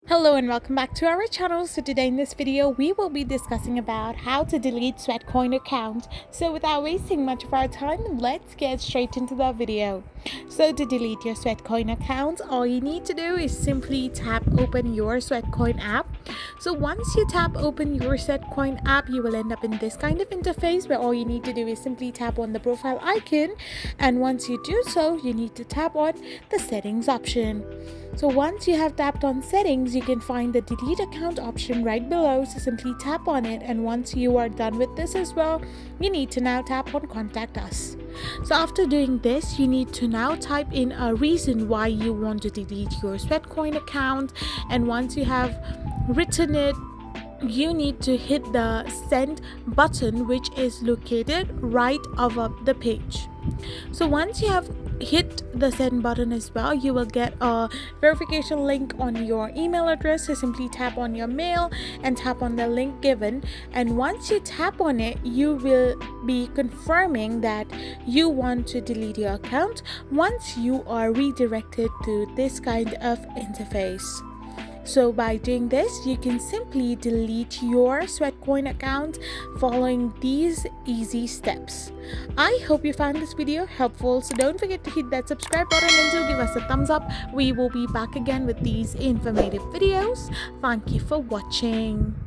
Hello and welcome back to our channel. So today in this video we will be discussing about how to delete Sweatcoin account. So without wasting much of our time, let's get straight into the video. So to delete your Sweatcoin account, all you need to do is simply tap open your Sweatcoin app. So once you tap open your Sweatcoin app, you will end up in this kind of interface where all you need to do is simply tap on the profile icon, and once you do so, you need to tap on the settings option. So once you have tapped on settings, you can find the delete account option right below. So simply tap on it, and once you are done with this as well, you need to now tap on contact us. So after doing this, you need to now type in a reason why you want to delete your Sweatcoin account, and once you have written it, you need to hit the send button, which is located right above the page. So once you have hit the send button as well, you will get a verification link on your email address. So simply tap on your mail and tap on the link given, and once you tap on it, you will be confirming that you want to delete your account once you are redirected to this kind of interface. So by doing this, you can simply delete your Sweatcoin account following these easy steps. I hope you found this video helpful, so don't forget to hit that subscribe button and do give us a thumbs up. We will be back again with these informative videos. Thank you for watching.